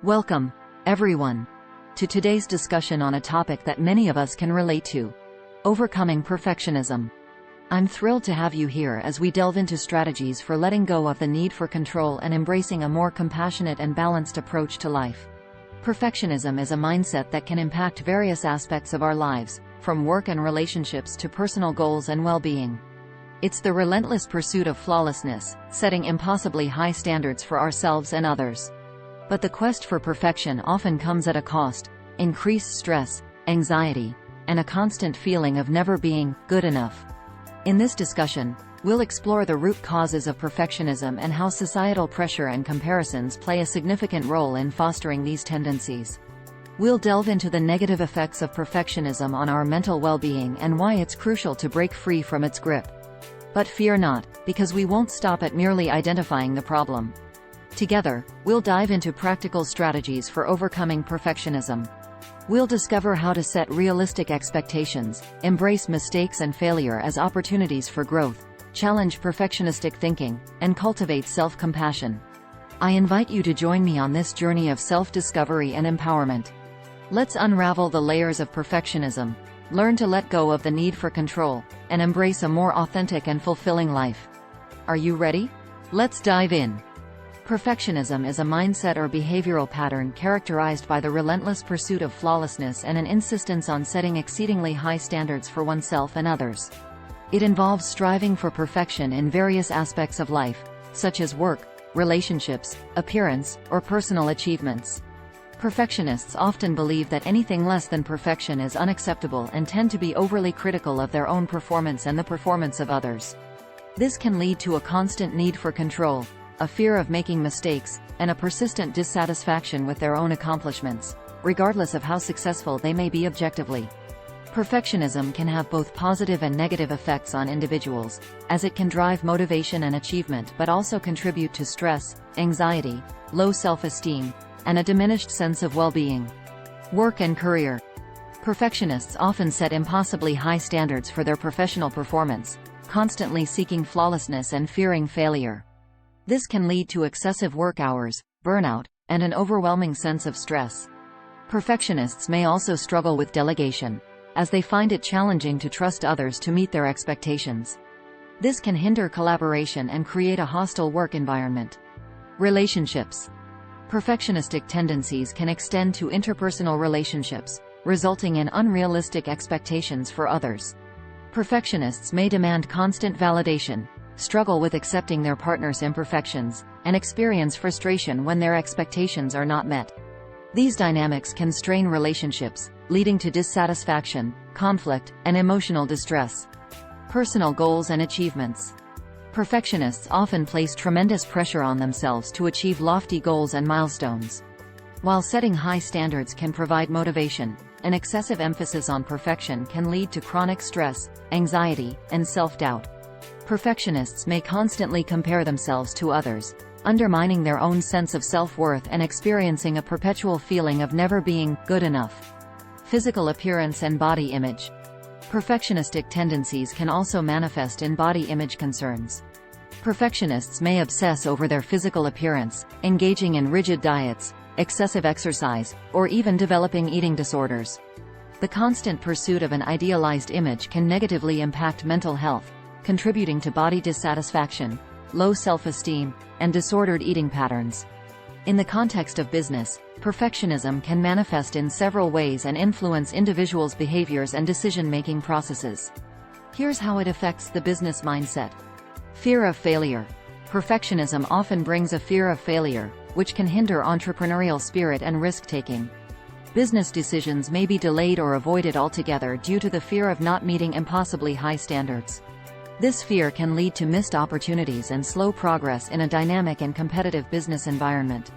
Welcome, everyone, to today's discussion on a topic that many of us can relate to: overcoming perfectionism. I'm thrilled to have you here as we delve into strategies for letting go of the need for control and embracing a more compassionate and balanced approach to life. Perfectionism is a mindset that can impact various aspects of our lives, from work and relationships to personal goals and well-being. It's the relentless pursuit of flawlessness, setting impossibly high standards for ourselves and others. But the quest for perfection often comes at a cost: increased stress, anxiety, and a constant feeling of never being good enough. In this discussion, we'll explore the root causes of perfectionism and how societal pressure and comparisons play a significant role in fostering these tendencies. We'll delve into the negative effects of perfectionism on our mental well-being and why it's crucial to break free from its grip. But fear not, because we won't stop at merely identifying the problem. Together, we'll dive into practical strategies for overcoming perfectionism. We'll discover how to set realistic expectations, embrace mistakes and failure as opportunities for growth, challenge perfectionistic thinking, and cultivate self-compassion. I invite you to join me on this journey of self-discovery and empowerment. Let's unravel the layers of perfectionism, learn to let go of the need for control, and embrace a more authentic and fulfilling life. Are you ready? Let's dive in. Perfectionism is a mindset or behavioral pattern characterized by the relentless pursuit of flawlessness and an insistence on setting exceedingly high standards for oneself and others. It involves striving for perfection in various aspects of life, such as work, relationships, appearance, or personal achievements. Perfectionists often believe that anything less than perfection is unacceptable and tend to be overly critical of their own performance and the performance of others. This can lead to a constant need for control, a fear of making mistakes, and a persistent dissatisfaction with their own accomplishments, regardless of how successful they may be objectively. Perfectionism can have both positive and negative effects on individuals, as it can drive motivation and achievement but also contribute to stress, anxiety, low self-esteem, and a diminished sense of well-being. Work and career. Perfectionists often set impossibly high standards for their professional performance, constantly seeking flawlessness and fearing failure. This can lead to excessive work hours, burnout, and an overwhelming sense of stress. Perfectionists may also struggle with delegation, as they find it challenging to trust others to meet their expectations. This can hinder collaboration and create a hostile work environment. Relationships. Perfectionistic tendencies can extend to interpersonal relationships, resulting in unrealistic expectations for others. Perfectionists may demand constant validation, struggle with accepting their partner's imperfections, and experience frustration when their expectations are not met. These dynamics can strain relationships, leading to dissatisfaction, conflict, and emotional distress. Personal goals and achievements. Perfectionists often place tremendous pressure on themselves to achieve lofty goals and milestones. While setting high standards can provide motivation, an excessive emphasis on perfection can lead to chronic stress, anxiety, and self-doubt. Perfectionists may constantly compare themselves to others, undermining their own sense of self-worth and experiencing a perpetual feeling of never being good enough. Physical appearance and body image. Perfectionistic tendencies can also manifest in body image concerns. Perfectionists may obsess over their physical appearance, engaging in rigid diets, excessive exercise, or even developing eating disorders. The constant pursuit of an idealized image can negatively impact mental health, contributing to body dissatisfaction, low self-esteem, and disordered eating patterns. In the context of business, perfectionism can manifest in several ways and influence individuals' behaviors and decision-making processes. Here's how it affects the business mindset. Fear of failure. Perfectionism often brings a fear of failure, which can hinder entrepreneurial spirit and risk-taking. Business decisions may be delayed or avoided altogether due to the fear of not meeting impossibly high standards. This fear can lead to missed opportunities and slow progress in a dynamic and competitive business environment.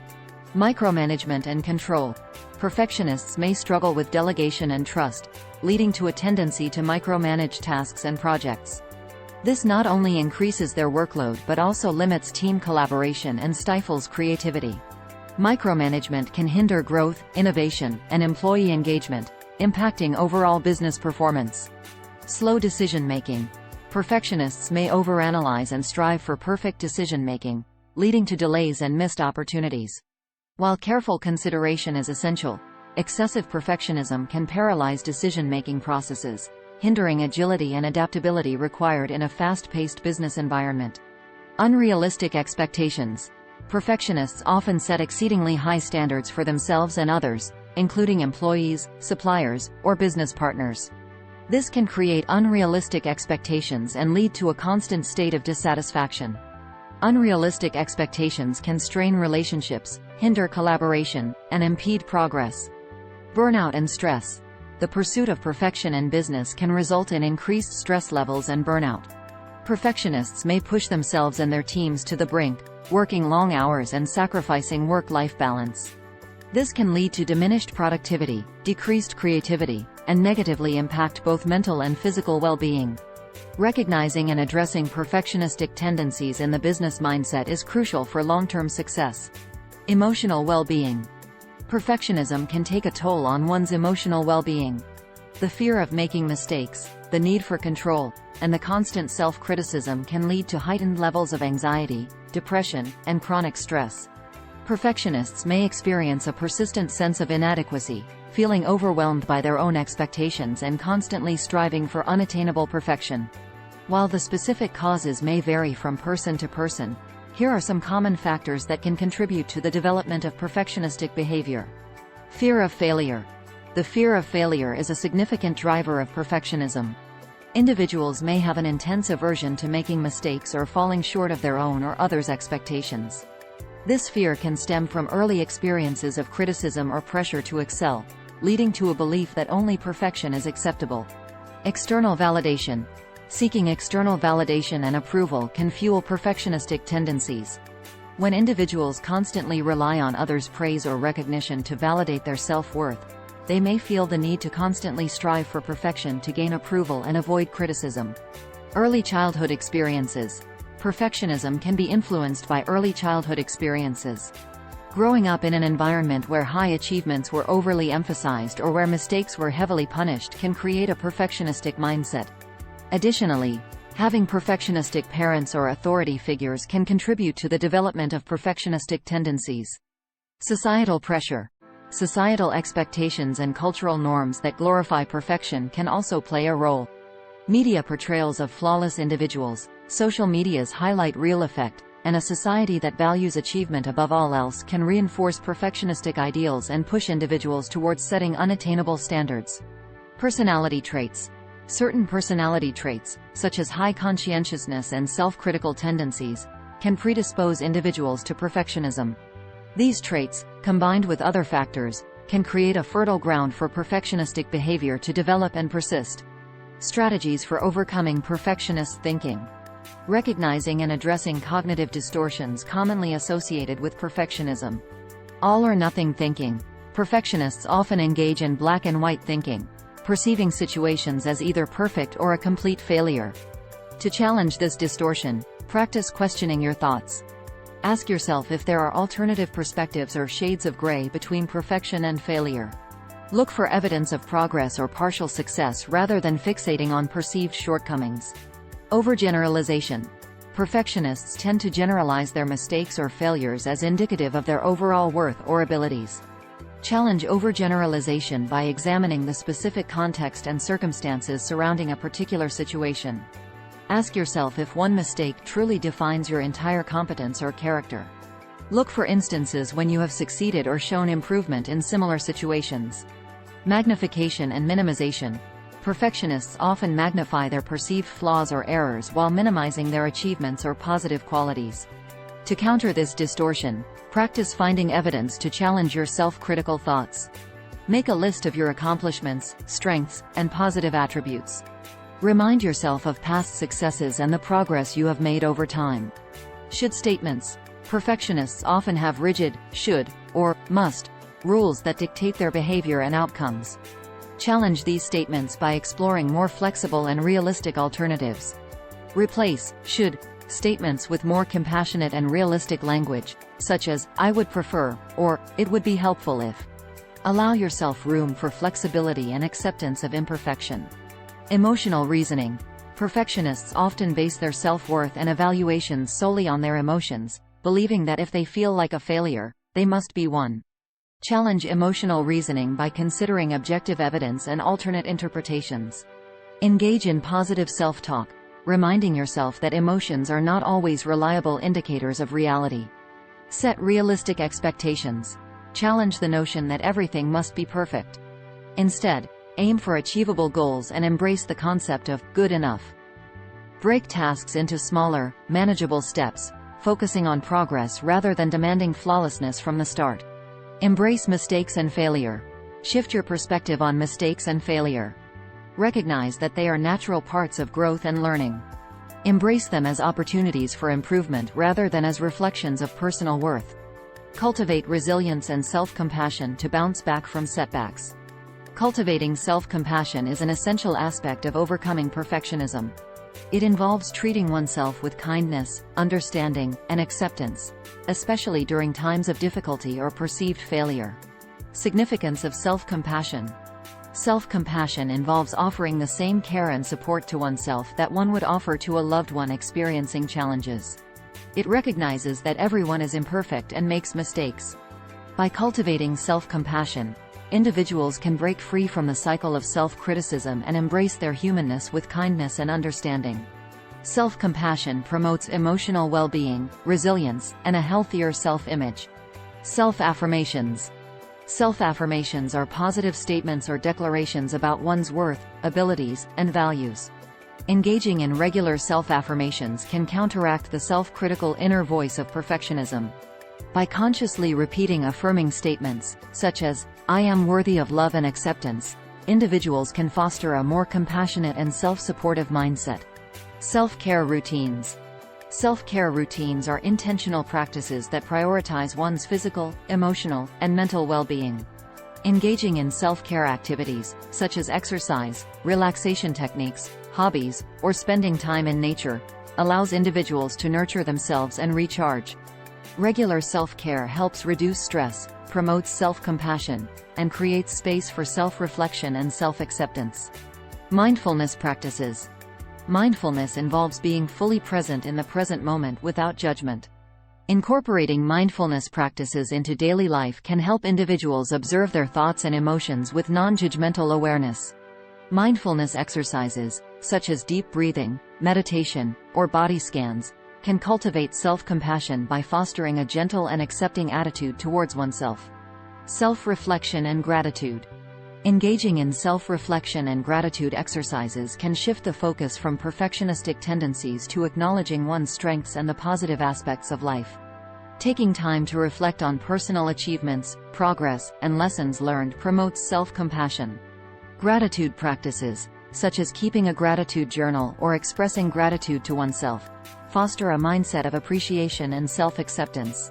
Micromanagement and control. Perfectionists may struggle with delegation and trust, leading to a tendency to micromanage tasks and projects. This not only increases their workload but also limits team collaboration and stifles creativity. Micromanagement can hinder growth, innovation, and employee engagement, impacting overall business performance. Slow decision-making. Perfectionists may overanalyze and strive for perfect decision-making, leading to delays and missed opportunities. While careful consideration is essential, excessive perfectionism can paralyze decision-making processes, hindering agility and adaptability required in a fast-paced business environment. Unrealistic expectations. Perfectionists often set exceedingly high standards for themselves and others, including employees, suppliers, or business partners. This can create unrealistic expectations and lead to a constant state of dissatisfaction. Unrealistic expectations can strain relationships, hinder collaboration, and impede progress. Burnout and stress. The pursuit of perfection in business can result in increased stress levels and burnout. Perfectionists may push themselves and their teams to the brink, working long hours and sacrificing work-life balance. This can lead to diminished productivity, decreased creativity, and negatively impact both mental and physical well-being. Recognizing and addressing perfectionistic tendencies in the business mindset is crucial for long-term success. Emotional well-being. Perfectionism can take a toll on one's emotional well-being. The fear of making mistakes, the need for control, and the constant self-criticism can lead to heightened levels of anxiety, depression, and chronic stress. Perfectionists may experience a persistent sense of inadequacy, feeling overwhelmed by their own expectations and constantly striving for unattainable perfection. While the specific causes may vary from person to person, here are some common factors that can contribute to the development of perfectionistic behavior. Fear of failure. The fear of failure is a significant driver of perfectionism. Individuals may have an intense aversion to making mistakes or falling short of their own or others' expectations. This fear can stem from early experiences of criticism or pressure to excel, leading to a belief that only perfection is acceptable. External validation. Seeking external validation and approval can fuel perfectionistic tendencies. When individuals constantly rely on others' praise or recognition to validate their self-worth, they may feel the need to constantly strive for perfection to gain approval and avoid criticism. Early childhood experiences. Perfectionism can be influenced by early childhood experiences. Growing up in an environment where high achievements were overly emphasized or where mistakes were heavily punished can create a perfectionistic mindset. Additionally, having perfectionistic parents or authority figures can contribute to the development of perfectionistic tendencies. Societal pressure. Societal expectations and cultural norms that glorify perfection can also play a role. Media portrayals of flawless individuals, social media's highlight reel effect, and a society that values achievement above all else can reinforce perfectionistic ideals and push individuals towards setting unattainable standards. Personality traits. Certain personality traits, such as high conscientiousness and self-critical tendencies, can predispose individuals to perfectionism. These traits, combined with other factors, can create a fertile ground for perfectionistic behavior to develop and persist. Strategies for overcoming perfectionist thinking. Recognizing and addressing cognitive distortions commonly associated with perfectionism. All-or-nothing thinking. Perfectionists often engage in black and white thinking, perceiving situations as either perfect or a complete failure. To challenge this distortion, practice questioning your thoughts. Ask yourself if there are alternative perspectives or shades of gray between perfection and failure. Look for evidence of progress or partial success rather than fixating on perceived shortcomings. Overgeneralization. Perfectionists tend to generalize their mistakes or failures as indicative of their overall worth or abilities. Challenge overgeneralization by examining the specific context and circumstances surrounding a particular situation. Ask yourself if one mistake truly defines your entire competence or character. Look for instances when you have succeeded or shown improvement in similar situations. Magnification and minimization. Perfectionists often magnify their perceived flaws or errors while minimizing their achievements or positive qualities. To counter this distortion, practice finding evidence to challenge your self-critical thoughts. Make a list of your accomplishments, strengths, and positive attributes. Remind yourself of past successes and the progress you have made over time. Should statements. Perfectionists often have rigid, should, or must rules that dictate their behavior and outcomes. Challenge these statements by exploring more flexible and realistic alternatives. Replace should statements with more compassionate and realistic language, such as, I would prefer, or, it would be helpful if. Allow yourself room for flexibility and acceptance of imperfection. Emotional reasoning. Perfectionists often base their self-worth and evaluations solely on their emotions, believing that if they feel like a failure, They must be 1. Challenge emotional reasoning by considering objective evidence and alternate interpretations. Engage in positive self-talk, reminding yourself that emotions are not always reliable indicators of reality. Set realistic expectations. Challenge the notion that everything must be perfect. Instead, aim for achievable goals and embrace the concept of good enough. Break tasks into smaller, manageable steps, focusing on progress rather than demanding flawlessness from the start. Embrace mistakes and failure. Shift your perspective on mistakes and failure. Recognize that they are natural parts of growth and learning. Embrace them as opportunities for improvement rather than as reflections of personal worth. Cultivate resilience and self-compassion to bounce back from setbacks. Cultivating self-compassion is an essential aspect of overcoming perfectionism. It involves treating oneself with kindness, understanding, and acceptance, especially during times of difficulty or perceived failure. Significance of self-compassion. Self-compassion involves offering the same care and support to oneself that one would offer to a loved one experiencing challenges. It recognizes that everyone is imperfect and makes mistakes. By cultivating self-compassion, individuals can break free from the cycle of self-criticism and embrace their humanness with kindness and understanding. Self-compassion promotes emotional well-being, resilience, and a healthier self-image. Self-affirmations. Self-affirmations are positive statements or declarations about one's worth, abilities, and values. Engaging in regular self-affirmations can counteract the self-critical inner voice of perfectionism. By consciously repeating affirming statements, such as, "I am worthy of love and acceptance," individuals can foster a more compassionate and self-supportive mindset. Self-care routines. Self-care routines are intentional practices that prioritize one's physical, emotional, and mental well-being. Engaging in self-care activities, such as exercise, relaxation techniques, hobbies, or spending time in nature, allows individuals to nurture themselves and recharge. Regular self-care helps reduce stress, promotes self-compassion, and creates space for self-reflection and self-acceptance. Mindfulness practices. Mindfulness involves being fully present in the present moment without judgment. Incorporating mindfulness practices into daily life can help individuals observe their thoughts and emotions with non-judgmental awareness. Mindfulness exercises, such as deep breathing, meditation, or body scans, can cultivate self-compassion by fostering a gentle and accepting attitude towards oneself. Self-reflection and gratitude. Engaging in self-reflection and gratitude exercises can shift the focus from perfectionistic tendencies to acknowledging one's strengths and the positive aspects of life. Taking time to reflect on personal achievements, progress, and lessons learned promotes self-compassion. Gratitude practices, such as keeping a gratitude journal or expressing gratitude to oneself, foster a mindset of appreciation and self-acceptance.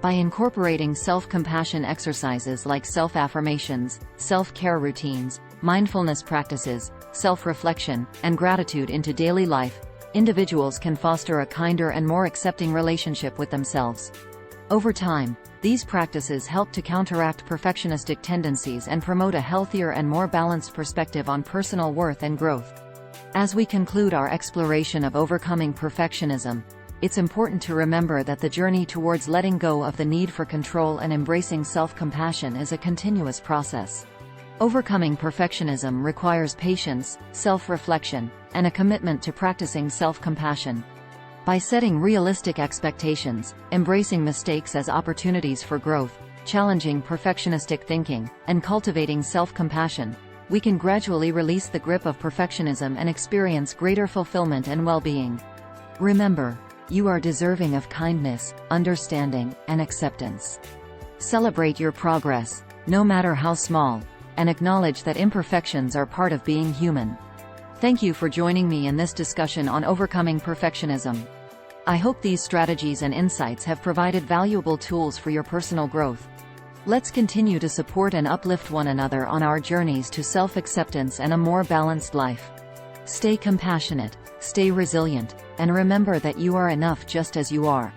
By incorporating self-compassion exercises like self-affirmations, self-care routines, mindfulness practices, self-reflection, and gratitude into daily life, individuals can foster a kinder and more accepting relationship with themselves. Over time, these practices help to counteract perfectionistic tendencies and promote a healthier and more balanced perspective on personal worth and growth. As we conclude our exploration of overcoming perfectionism, it's important to remember that the journey towards letting go of the need for control and embracing self-compassion is a continuous process. Overcoming perfectionism requires patience, self-reflection, and a commitment to practicing self-compassion. By setting realistic expectations, embracing mistakes as opportunities for growth, challenging perfectionistic thinking, and cultivating self-compassion, we can gradually release the grip of perfectionism and experience greater fulfillment and well-being. Remember, you are deserving of kindness, understanding, and acceptance. Celebrate your progress, no matter how small, and acknowledge that imperfections are part of being human. Thank you for joining me in this discussion on overcoming perfectionism. I hope these strategies and insights have provided valuable tools for your personal growth. Let's continue to support and uplift one another on our journeys to self-acceptance and a more balanced life. Stay compassionate, stay resilient, and remember that you are enough just as you are.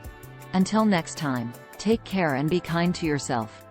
Until next time, take care and be kind to yourself.